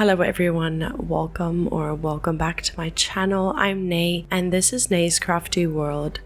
Hello everyone, welcome back to my channel. I'm 𝐻 and this is 𝐻's Crafty World,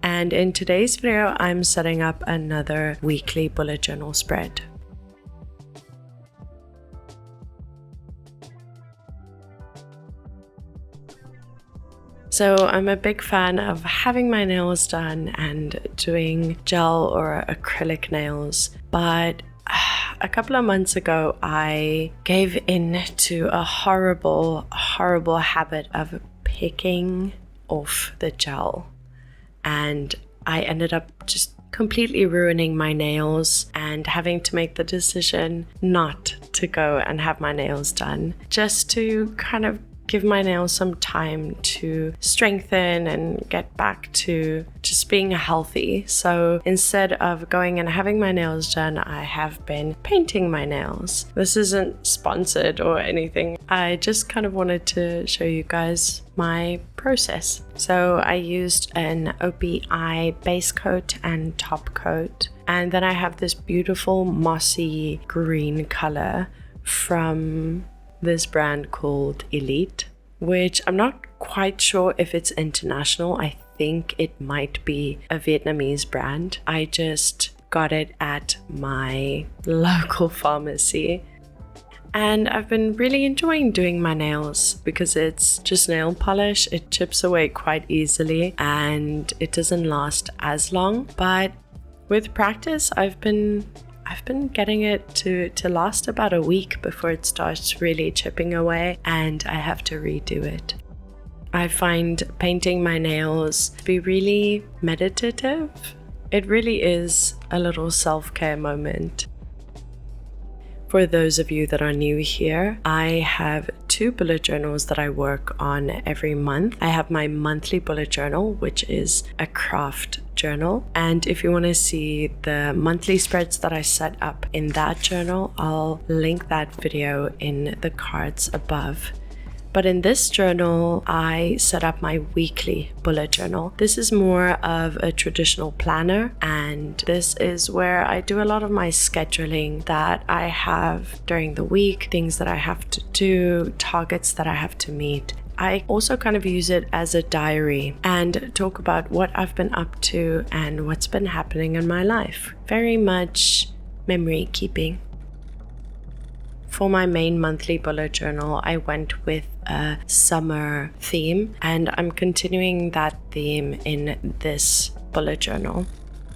and in today's video I'm setting up another weekly bullet journal spread. So I'm a big fan of having my nails done and doing gel or acrylic nails, but a couple of months ago I gave in to a horrible habit of picking off the gel, and I ended up just completely ruining my nails and having to make the decision not to go and have my nails done, just to kind of give my nails some time to strengthen and get back to just being healthy. So instead of going and having my nails done, I have been painting my nails. This isn't sponsored or anything. I just kind of wanted to show you guys my process. So I used an OPI base coat and top coat, and then I have this beautiful mossy green color from this brand called Elite, which I'm not quite sure if it's international. I think it might be a Vietnamese brand. I just got it at my local pharmacy, and I've been really enjoying doing my nails because it's just nail polish. It chips away quite easily and it doesn't last as long, but with practice I've been getting it to last about a week before it starts really chipping away and I have to redo it. I find painting my nails to be really meditative. It really is a little self-care moment. For those of you that are new here, I have 2 bullet journals that I work on every month. I have my monthly bullet journal, which is a craft journal, and if you want to see the monthly spreads that I set up in that journal, I'll link that video in the cards above. But in this journal, I set up my weekly bullet journal. This is more of a traditional planner, and this is where I do a lot of my scheduling that I have during the week, things that I have to do, targets that I have to meet. I also kind of use it as a diary and talk about what I've been up to and what's been happening in my life. Very much memory keeping. For my main monthly bullet journal, I went with a summer theme, and I'm continuing that theme in this bullet journal.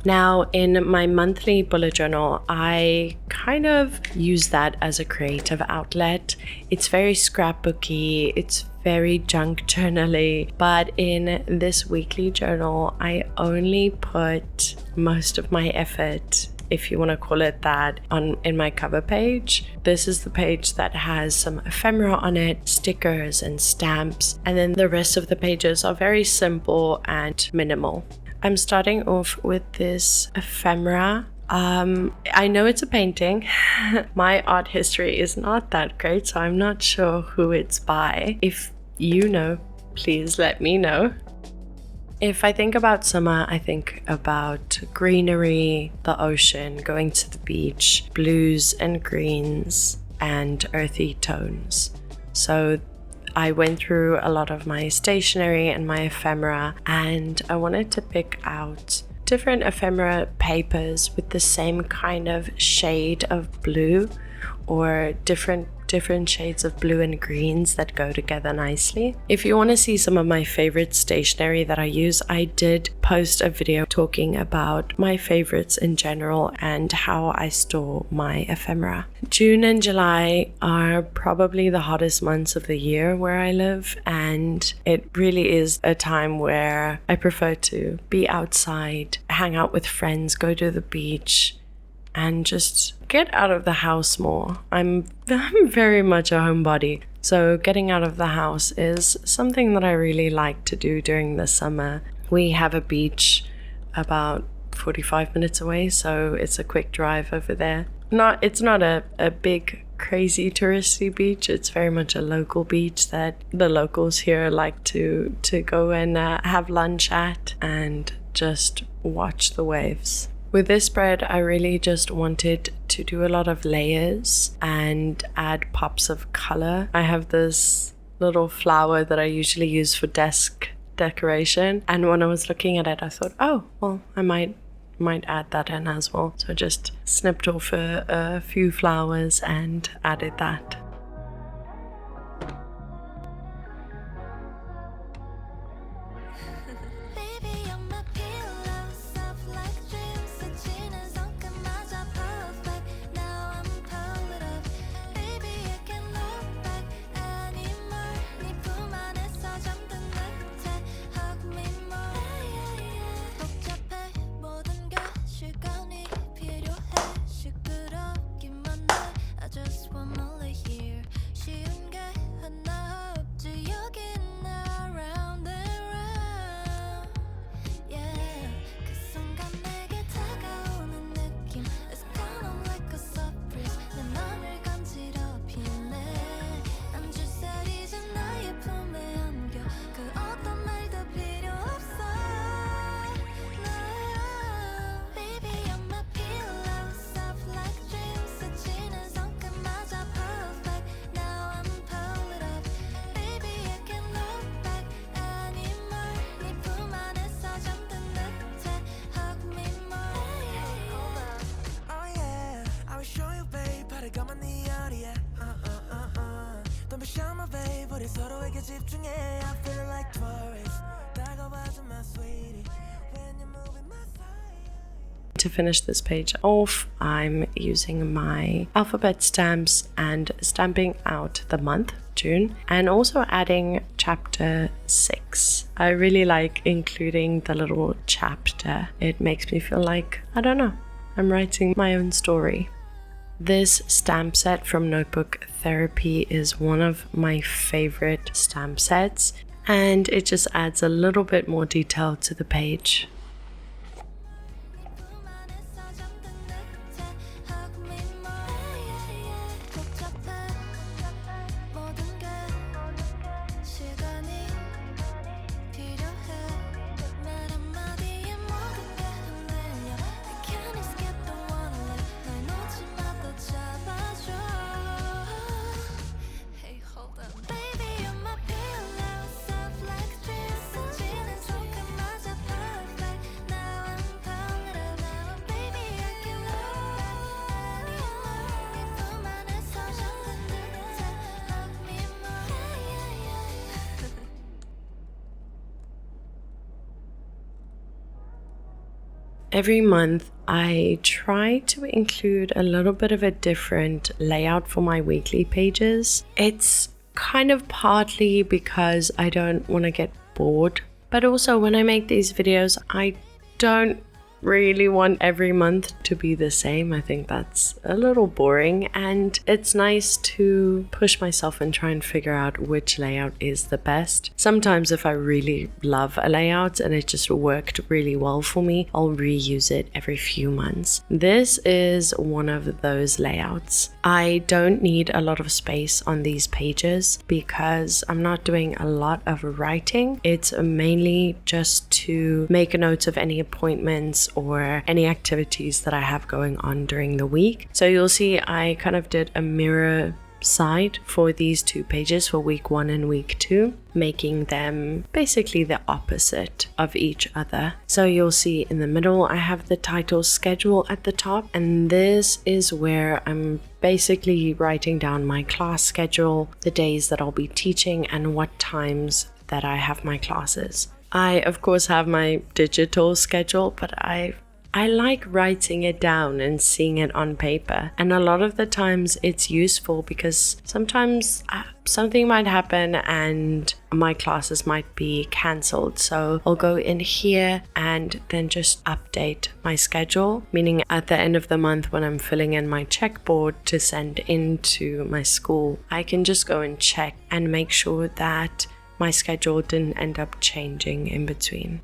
Now, in my monthly bullet journal, I kind of use that as a creative outlet. It's very scrapbooky, it's very junk journaly, but in this weekly journal, I only put most of my effort, if you want to call it that, in my cover page. This is the page that has some ephemera on it, stickers and stamps, and then the rest of the pages are very simple and minimal. I'm starting off with this ephemera. I know it's a painting. My art history is not that great, so I'm not sure who it's by. If you know, please let me know. If I think about summer, I think about greenery, the ocean, going to the beach, blues and greens, and earthy tones. So I went through a lot of my stationery and my ephemera, and I wanted to pick out different ephemera papers with the same kind of shade of blue, or different shades of blue and greens that go together nicely. If you want to see some of my favorite stationery that I use, I did post a video talking about my favorites in general and how I store my ephemera. June and July are probably the hottest months of the year where I live, and it really is a time where I prefer to be outside, hang out with friends, go to the beach, and just get out of the house more. I'm very much a homebody, so getting out of the house is something that I really like to do during the summer. We have a beach about 45 minutes away, so it's a quick drive over there. It's not a big crazy touristy beach. It's very much a local beach that the locals here like to go and have lunch at and just watch the waves. With this spread, I really just wanted to do a lot of layers and add pops of color. I have this little flower that I usually use for desk decoration, and when I was looking at it, I thought, oh, well, I might add that in as well. So I just snipped off a few flowers and added that. To finish this page off, I'm using my alphabet stamps and stamping out the month, June, and also adding chapter 6. I really like including the little chapter. It makes me feel like, I don't know, I'm writing my own story. This stamp set from Notebook Therapy is one of my favorite stamp sets, and it just adds a little bit more detail to the page. Every month, I try to include a little bit of a different layout for my weekly pages. It's kind of partly because I don't want to get bored, but also when I make these videos, I don't really want every month to be the same. I think that's a little boring, and it's nice to push myself and try and figure out which layout is the best. Sometimes if I really love a layout and it just worked really well for me, I'll reuse it every few months. This is one of those layouts. I don't need a lot of space on these pages because I'm not doing a lot of writing. It's mainly just to make notes of any appointments or any activities that I have going on during the week. So you'll see I kind of did a mirror side for these two pages for week 1 and week 2, making them basically the opposite of each other. So you'll see in the middle I have the title schedule at the top, and this is where I'm basically writing down my class schedule, the days that I'll be teaching and what times that I have my classes. I of course have my digital schedule, but I like writing it down and seeing it on paper, and a lot of the times it's useful because sometimes something might happen and my classes might be cancelled. So I'll go in here and then just update my schedule, meaning at the end of the month when I'm filling in my checkboard to send into my school, I can just go and check and make sure that my schedule didn't end up changing in between.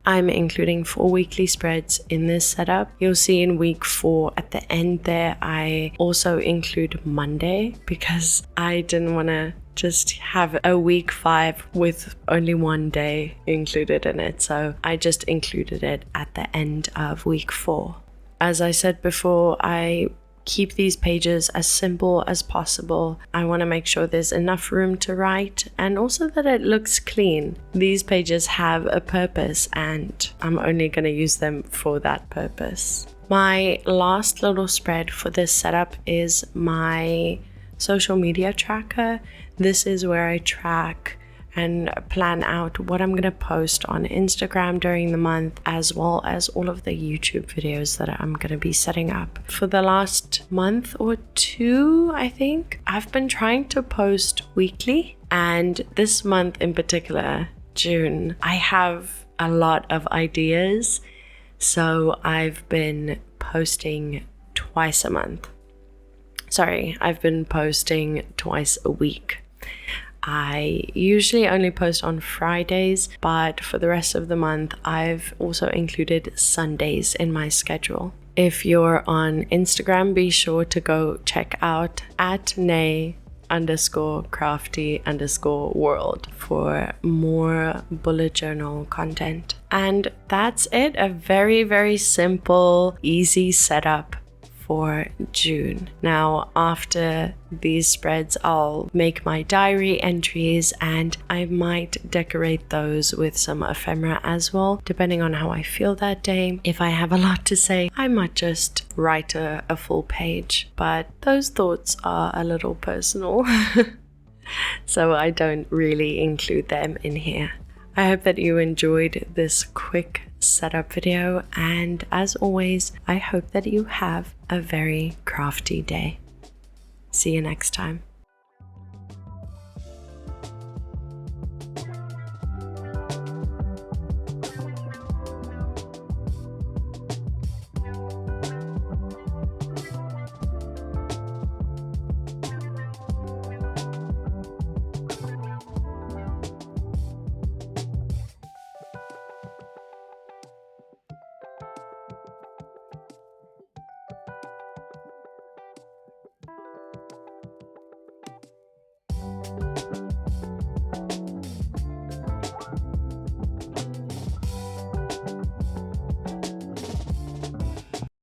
I'm including 4 weekly spreads in this setup. You'll see in week 4 at the end there, I also include Monday because I didn't want to just have a week 5 with only 1 day included in it. So I just included it at the end of week 4. As I said before, I keep these pages as simple as possible. I want to make sure there's enough room to write and also that it looks clean. These pages have a purpose and I'm only going to use them for that purpose. My last little spread for this setup is my social media tracker. This is where I track and plan out what I'm going to post on Instagram during the month, as well as all of the YouTube videos that I'm going to be setting up. For the last month or 2, I think, I've been trying to post weekly. And this month in particular, June, I have a lot of ideas. So I've been posting twice a month. Sorry, I've been posting twice a week. I usually only post on Fridays, but for the rest of the month, I've also included Sundays in my schedule. If you're on Instagram, be sure to go check out @nay_crafty_world for more bullet journal content. And that's it, a very, very simple, easy setup for June. Now, after these spreads, I'll make my diary entries and I might decorate those with some ephemera as well, depending on how I feel that day. If I have a lot to say, I might just write a full page, but those thoughts are a little personal, so I don't really include them in here. I hope that you enjoyed this quick setup video, and as always, I hope that you have a very crafty day. See you next time.